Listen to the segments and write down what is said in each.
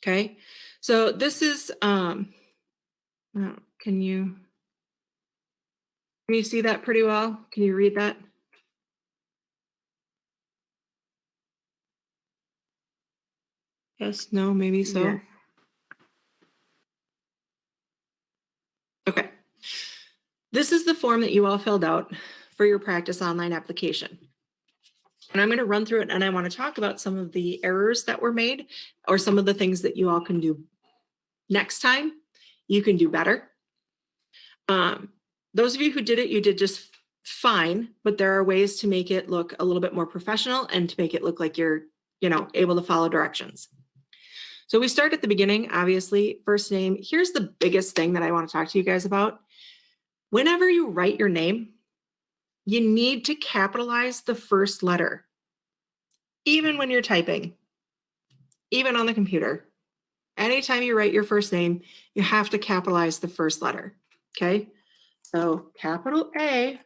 Okay. So this is, can you see that pretty well? Can you read that? Yes, no, maybe so. Yes. Okay. This is the form that you all filled out for your practice online application. And I'm going to run through it and I want to talk about some of the errors that were made or some of the things that you all can do next time. You can do better. Those of you who did it, you did just fine, but there are ways to make it look a little bit more professional and to make it look like you're, able to follow directions. So we start at the beginning, obviously, first name. Here's the biggest thing that I want to talk to you guys about. Whenever you write your name, you need to capitalize the first letter. Even when you're typing, even on the computer. Anytime you write your first name, you have to capitalize the first letter, okay? So capital A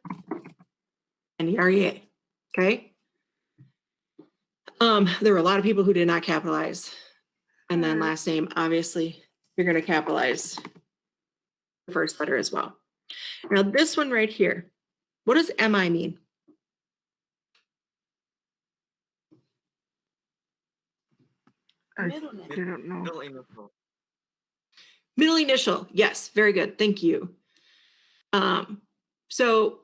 and E-R-E-A, okay? There were a lot of people who did not capitalize. And then last name, obviously, you're going to capitalize the first letter as well. Now this one right here, what does MI mean? I don't know. Middle initial. Middle initial. Yes, very good. Thank you. So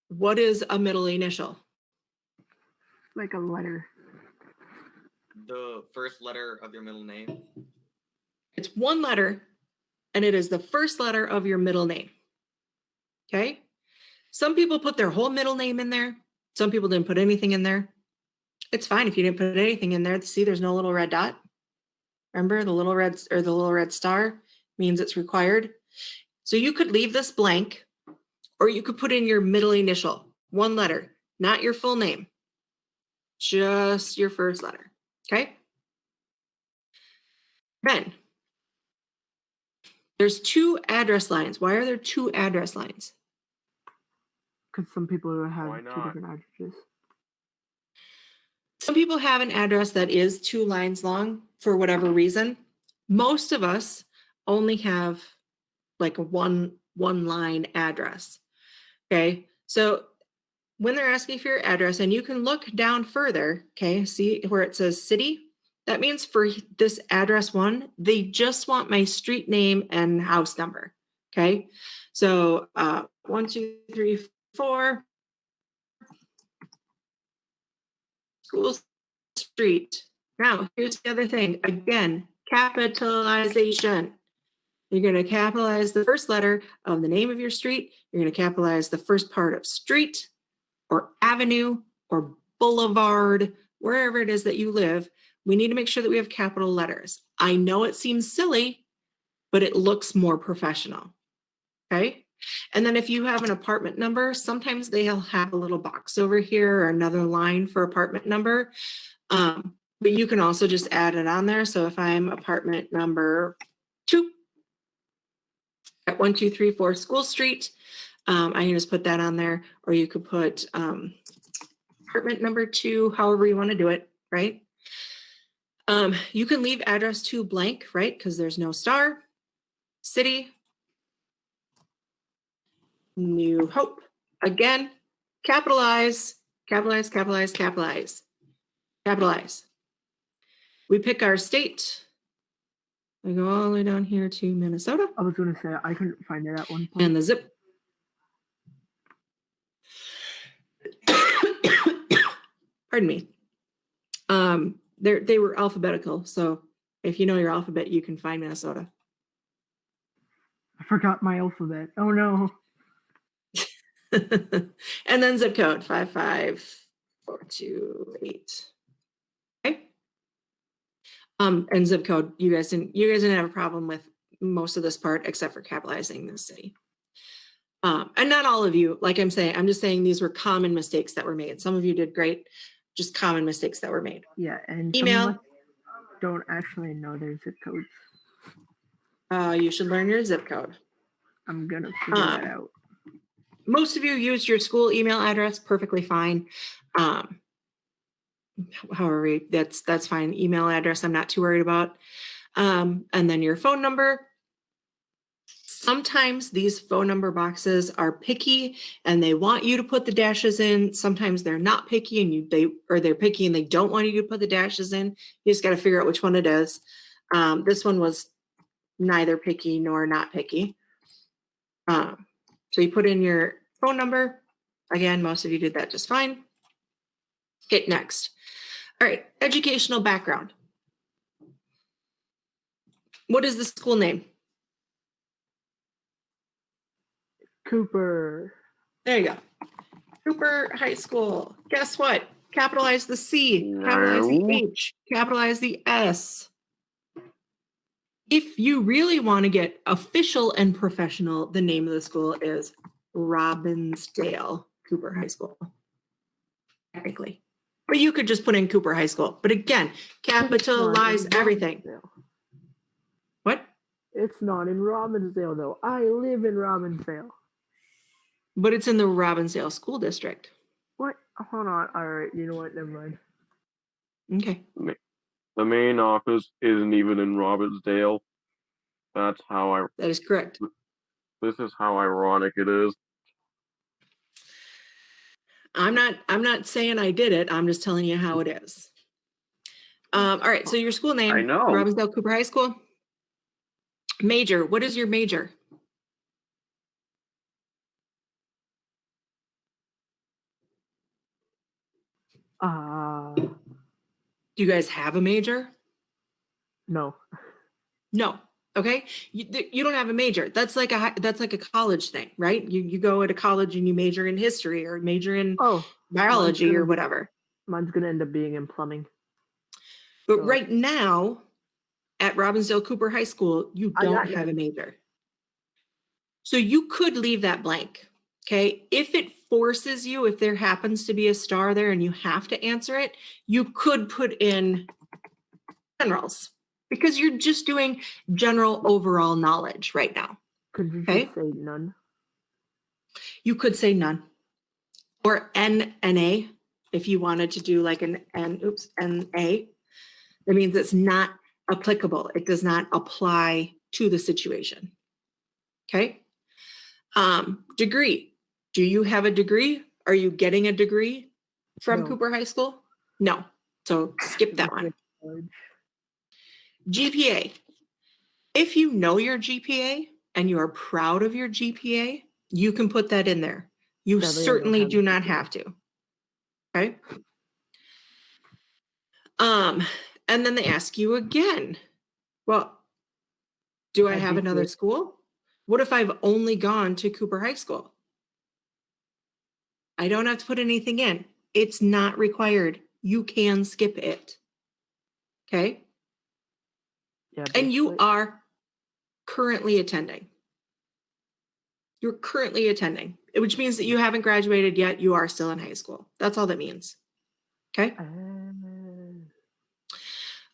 what is a middle initial? Like a letter. The first letter of your middle name. It's one letter and it is the first letter of your middle name. Okay. Some people put their whole middle name in there. Some people didn't put anything in there. It's fine if you didn't put anything in there. See, there's no little red dot. Remember the little red or the little red star means it's required. So you could leave this blank or you could put in your middle initial, one letter, not your full name, just your first letter. Okay. Then there's two address lines. Why are there two address lines? Because some people have Why two not? different addresses. Some people have an address that is 2 lines long for whatever reason. Most of us only have like a one line address. Okay. So when they're asking for your address and you can look down further, okay, see where it says city? That means for this address one, they just want my street name and house number. Okay. So 1, 2, 3, 4. School Street. Now, here's the other thing. Again, capitalization. You're going to capitalize the first letter of the name of your street. You're going to capitalize the first part of street or avenue or boulevard, wherever it is that you live. We need to make sure that we have capital letters. I know it seems silly, but it looks more professional. Okay. And then if you have an apartment number, sometimes they'll have a little box over here or another line for apartment number. But you can also just add it on there. So if I'm apartment number 2 at 1234 School Street, I can just put that on there, or you could put apartment number 2, however you want to do it, right? You can leave address 2 blank, right? Because there's no star. City, New Hope. Again, capitalize, capitalize, capitalize, capitalize, capitalize. We pick our state. We go all the way down here to Minnesota. I was going to say, I couldn't find it at one point. And the zip. Pardon me. They were alphabetical. So if you know your alphabet, you can find Minnesota. I forgot my alphabet. Oh no. And then zip code 55428. Okay. And zip code, you guys didn't have a problem with most of this part except for capitalizing the city. And not all of you, like I'm saying, I'm just saying these were common mistakes that were made. Some of you did great, just common mistakes that were made. Yeah, and Email. some of us don't actually know their zip codes. You should learn your zip code. I'm gonna figure that out. Most of you use your school email address perfectly fine. however, that's fine. Email address, I'm not too worried about. And then your phone number. Sometimes these phone number boxes are picky and they want you to put the dashes in. Sometimes they're not picky and they're picky and they don't want you to put the dashes in. You just got to figure out which one it is. This one was neither picky nor not picky. So you put in your phone number. Again, most of you did that just fine. Hit next. All right, educational background. What is the school name? Cooper. There you go. Cooper High School. Guess what? Capitalize the C, capitalize the No. H, capitalize the S. If you really want to get official and professional, the name of the school is Robbinsdale Cooper High School. Technically. But you could just put in Cooper High School. But again, capitalize It's not in everything. Robbinsdale. What? It's not in Robbinsdale, though. I live in Robbinsdale. But it's in the Robbinsdale School District. What? Hold on. All right. You know what? Never mind. Okay. The main office isn't even in Robbinsdale. That's how That is correct. this is how ironic it is. I'm not saying I did it. I'm just telling you how it is. All right. So your school name, I know. Robbinsdale Cooper High School. Major. What is your major? Uh, Do you guys have a major? no. No. Okay. You don't have a major. That's like a college thing, right? You go to college and you major in history or major in Oh, biology gonna or be- whatever. mine's gonna end up being in plumbing. But So- right now at Robbinsdale Cooper High School, you I got don't you. have a major. So you could leave that blank. Okay. If it forces you, if there happens to be a star there and you have to answer it, you could put in generals because you're just doing general overall knowledge right now. Could you Okay. just say none? You could say none or NA if you wanted to do like NA. That means it's not applicable. It does not apply to the situation. Okay. Degree. Do you have a degree? Are you getting a degree from No. Cooper High School? No. So skip that one. College. GPA. If you know your GPA and you are proud of your GPA, you can put that in there. You Sadly, I don't certainly have a do not GPA. have to. Okay. And then they ask you again, well, do I My have another GPA. school? What if I've only gone to Cooper High School? I don't have to put anything in. It's not required. You can skip it. Okay. Yeah, And you basically. are currently attending. You're currently attending, which means that you haven't graduated yet. You are still in high school. That's all that means. Okay.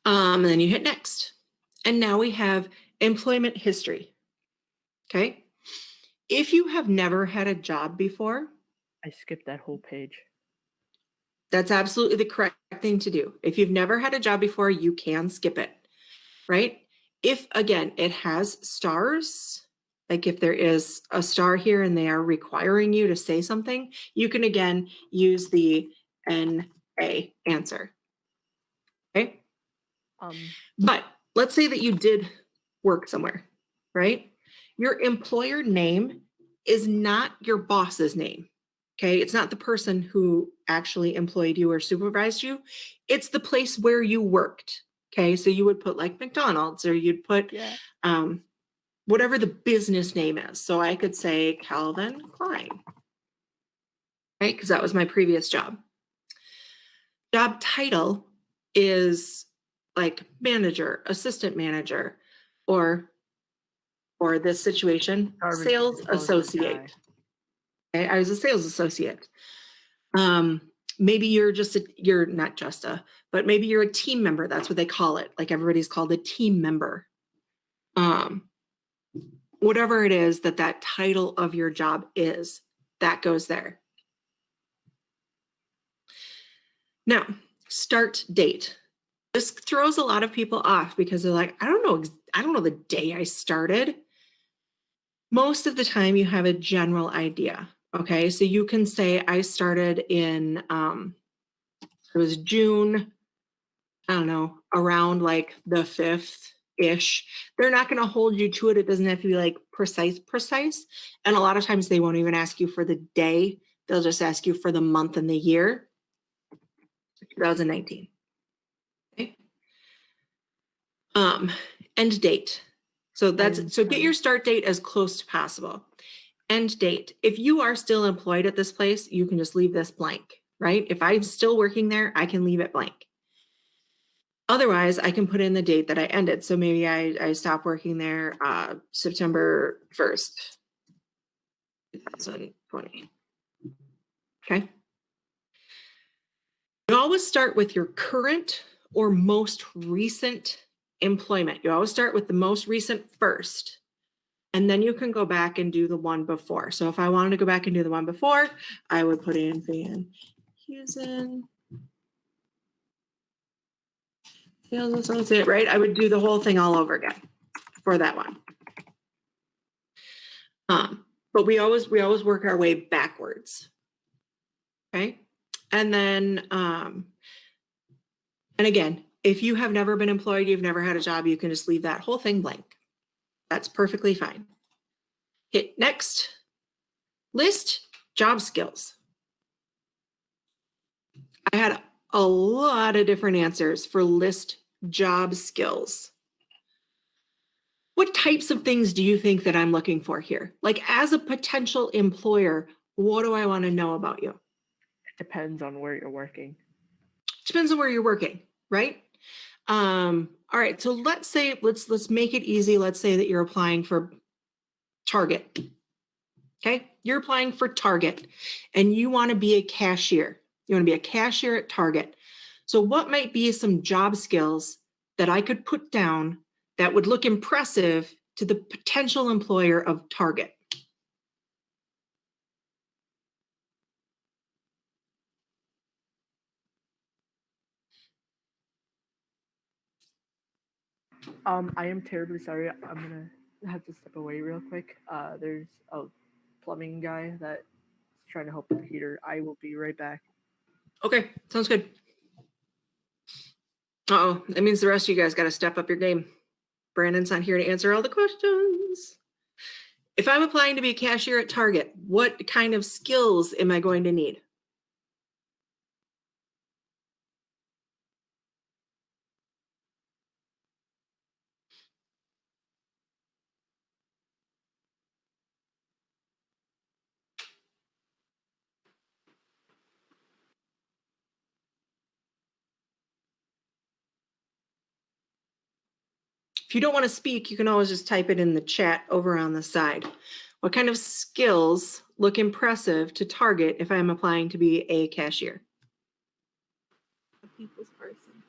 And then you hit next. And now we have employment history. Okay. If you have never had a job before, I skipped that whole page. that's absolutely the correct thing to do. If you've never had a job before, you can skip it, right? If, again, it has stars, like if there is a star here and they are requiring you to say something, you can, again, use the NA answer, okay? But let's say that you did work somewhere, right? Your employer name is not your boss's name. Okay. It's not the person who actually employed you or supervised you. It's the place where you worked. Okay. So you would put like McDonald's or you'd put Yeah. whatever the business name is. So I could say Calvin Klein, right? Because that was my previous job. Job title is like manager, assistant manager, or this situation, Garbage sales disposal associate. guy. Okay, I was a sales associate. Maybe you're not just a, but maybe you're a team member. That's what they call it. Like everybody's called a team member. Whatever it is that title of your job is, that goes there. Now, start date. This throws a lot of people off because they're like, I don't know the day I started. Most of the time you have a general idea. Okay, so you can say I started in it was June, I don't know, around like the 5th-ish. They're not going to hold you to it. It doesn't have to be like precise. And a lot of times they won't even ask you for the day. They'll just ask you for the month and the year. 2019. Okay. End date. So get your start date as close to possible. End date. If you are still employed at this place, you can just leave this blank, right? If I'm still working there, I can leave it blank. Otherwise, I can put in the date that I ended. So maybe I stopped working there September 1st, 2020. Okay. You always start with your current or most recent employment. You always start with the most recent first, and then you can go back and do the one before. So if I wanted to go back and do the one before, I would put in Van Heusen Sales Associate, right? I would do the whole thing all over again for that one. But we always work our way backwards. Okay. And then, and again, if you have never been employed, you've never had a job, you can just leave that whole thing blank. That's perfectly fine. Hit next. List job skills. I had a lot of different answers for list job skills. What types of things do you think that I'm looking for here? Like as a potential employer, what do I want to know about you? It depends on where you're working. Depends on where you're working, right? All right, so let's say, let's make it easy. Let's say that you're applying for Target. Okay, you're applying for Target and you want to be a cashier. You want to be a cashier at Target. So what might be some job skills that I could put down that would look impressive to the potential employer of Target? I am terribly sorry. I'm gonna have to step away real quick. There's a plumbing guy that's trying to help with the heater. I will be right back. Okay, sounds good. Uh-oh, that means the rest of you guys got to step up your game. Brandon's not here to answer all the questions. If I'm applying to be a cashier at Target, what kind of skills am I going to need? If you don't want to speak, you can always just type it in the chat over on the side. What kind of skills look impressive to Target if I'm applying to be a cashier? A people's person.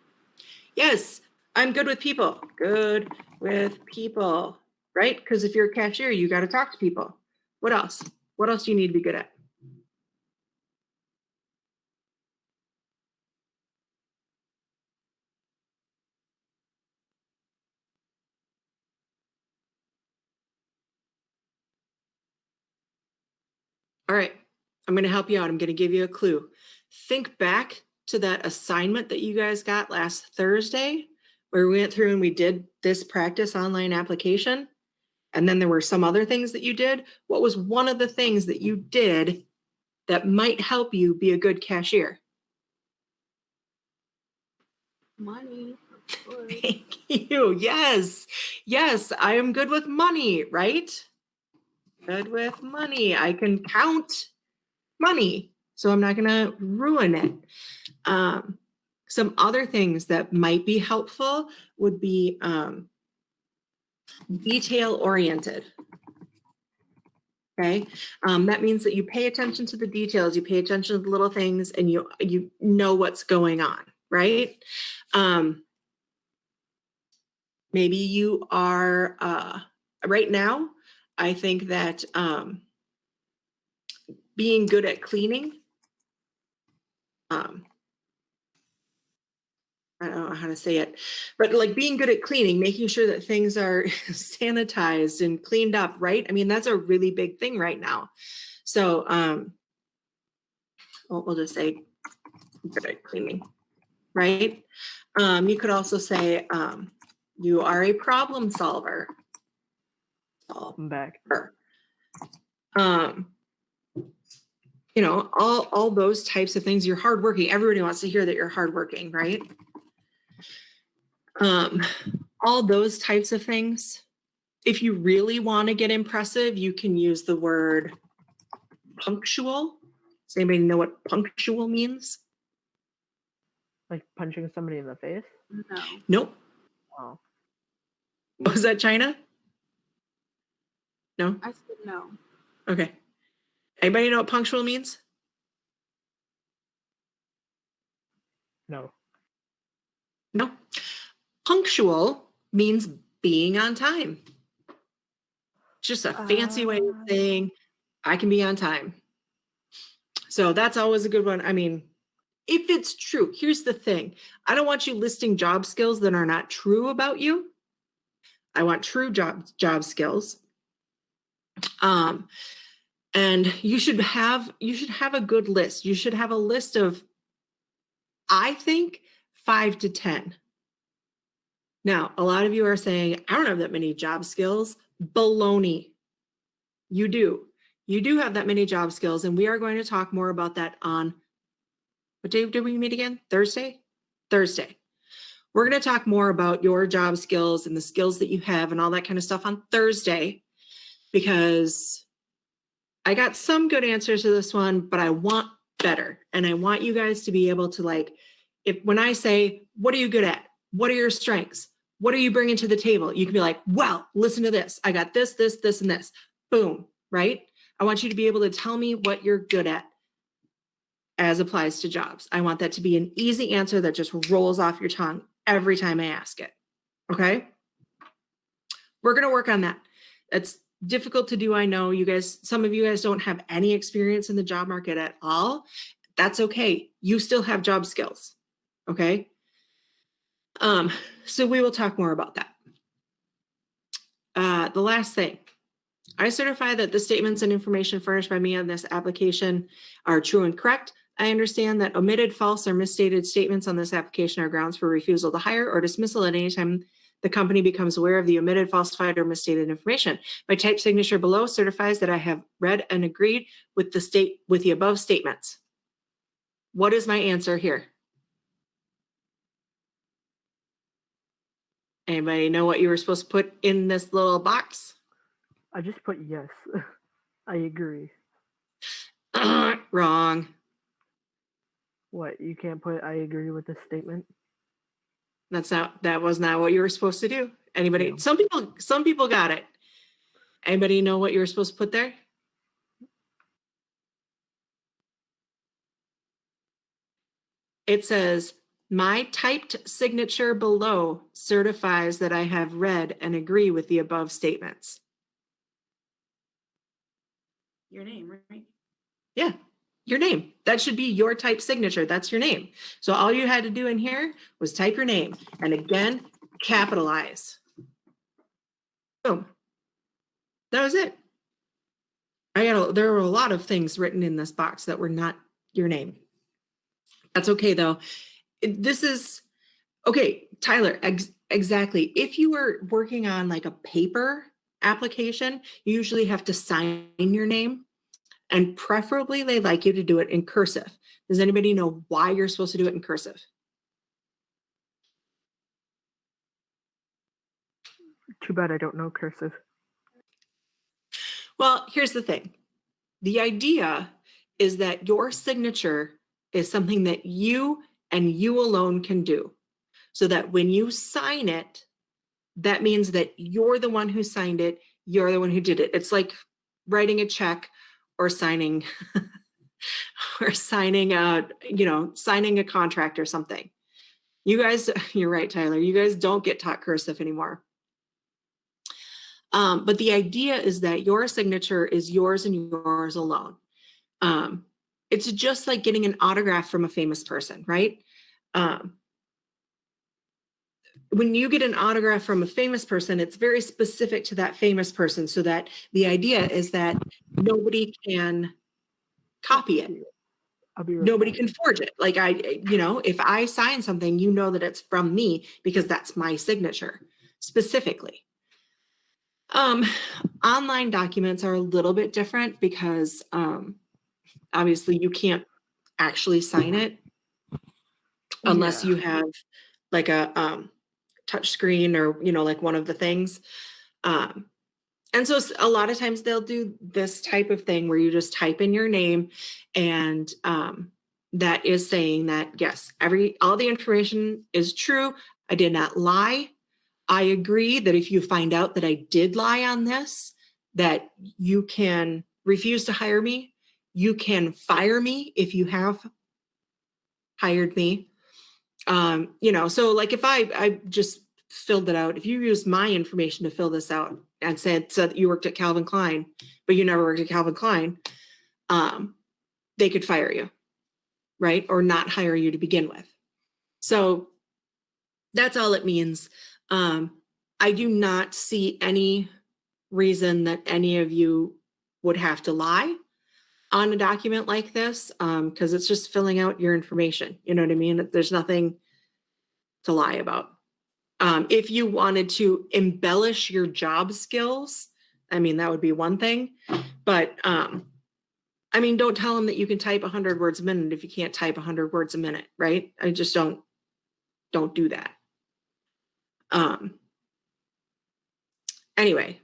Yes, I'm good with people. Good with people, right? Because if you're a cashier, you got to talk to people. What else? What else do you need to be good at? All right, I'm going to help you out. I'm going to give you a clue. Think back to that assignment that you guys got last Thursday, where we went through and we did this practice online application. And then there were some other things that you did. What was one of the things that you did that might help you be a good cashier? Money. Of course. Thank you. Yes. Yes, I am good with money, right? Good with money. I can count money, so I'm not going to ruin it. Some other things that might be helpful would be detail oriented. Okay, that means that you pay attention to the details, you pay attention to the little things, and you know what's going on, right? Maybe you are right now. I think that being good at cleaning I don't know how to say it, but like being good at cleaning, making sure that things are sanitized and cleaned up, right? I mean, that's a really big thing right now. So, we'll just say good at cleaning, right? You could also say, you are a problem solver. I'm back. Um, you know, all those types of things. You're hardworking. Everybody wants to hear that you're hardworking, right? All those types of things. If you really want to get impressive, you can use the word punctual. Does anybody know what punctual means? Like punching somebody in the face? No. Nope. Oh. Was that China? No? I said no. Okay. Anybody know what punctual means? No. No. Punctual means being on time. Just a fancy way of saying I can be on time. So that's always a good one. I mean, if it's true, here's the thing. I don't want you listing job skills that are not true about you. I want true job skills. And you should have a good list. You should have a list of, I think, 5 to 10. Now, a lot of you are saying, I don't have that many job skills. Baloney. You do. You do have that many job skills, and we are going to talk more about that on, what day did we meet again? Thursday? Thursday. We're going to talk more about your job skills and the skills that you have and all that kind of stuff on Thursday, because I got some good answers to this one, but I want better. And I want you guys to be able to, like, when I say, what are you good at? What are your strengths? What are you bringing to the table? You can be like, well, listen to this. I got this, this, this, and this. Boom, right? I want you to be able to tell me what you're good at as applies to jobs. I want that to be an easy answer that just rolls off your tongue every time I ask it. Okay? We're going to work on that. It's difficult to do. I know you guys, some of you guys don't have any experience in the job market at all. That's okay. You still have job skills. Okay? So we will talk more about that. The last thing, I certify that the statements and information furnished by me on this application are true and correct. I understand that omitted, false, or misstated statements on this application are grounds for refusal to hire or dismissal at any time the company becomes aware of the omitted, falsified, or misstated information. My typed signature below certifies that I have read and agreed with the above statements. What is my answer here? Anybody know what you were supposed to put in this little box? I just put yes. I agree. Wrong. What, you can't put I agree with this statement? That was not what you were supposed to do. Anybody? Yeah. Some people got it. Anybody know what you were supposed to put there? It says, my typed signature below certifies that I have read and agree with the above statements. Your name, right? Yeah, your name. That should be your typed signature. That's your name. So all you had to do in here was type your name. And again, capitalize. Boom. That was it. There were a lot of things written in this box that were not your name. That's okay though. This is okay, Tyler, exactly. If you were working on like a paper application, you usually have to sign your name, and preferably they like you to do it in cursive. Does anybody know why you're supposed to do it in cursive? Too bad I don't know cursive. Well, here's the thing. The idea is that your signature is something that you and you alone can do. So that when you sign it, that means that you're the one who signed it, you're the one who did it. It's like writing a check or signing signing a contract or something. You guys, you're right, Tyler. You guys don't get taught cursive anymore. But the idea is that your signature is yours and yours alone. It's just like getting an autograph from a famous person, right? when you get an autograph from a famous person, it's very specific to that famous person, so that the idea is that nobody can copy it. I'll be right Nobody back. can forge it. Like if I sign something, you know that it's from me because that's my signature specifically. Online documents are a little bit different because obviously you can't actually sign it unless Yeah. you have like a touch screen or like one of the things. And so a lot of times they'll do this type of thing where you just type in your name, and that is saying that yes, all the information is true. I did not lie. I agree that if you find out that I did lie on this, that you can refuse to hire me. You can fire me if you have hired me. So like if I just filled it out, if you used my information to fill this out and said that you worked at Calvin Klein, but you never worked at Calvin Klein, they could fire you, right? Or not hire you to begin with. So that's all it means. I do not see any reason that any of you would have to lie on a document like this, because it's just filling out your information. You know what I mean? There's nothing to lie about. If you wanted to embellish your job skills, I mean, that would be one thing. But don't tell them that you can type 100 words a minute if you can't type 100 words a minute, right? I just don't do that. Anyway,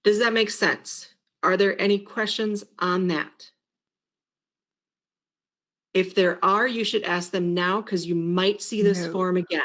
does that make sense? Are there any questions on that? If there are, you should ask them now because you might see this No. form again.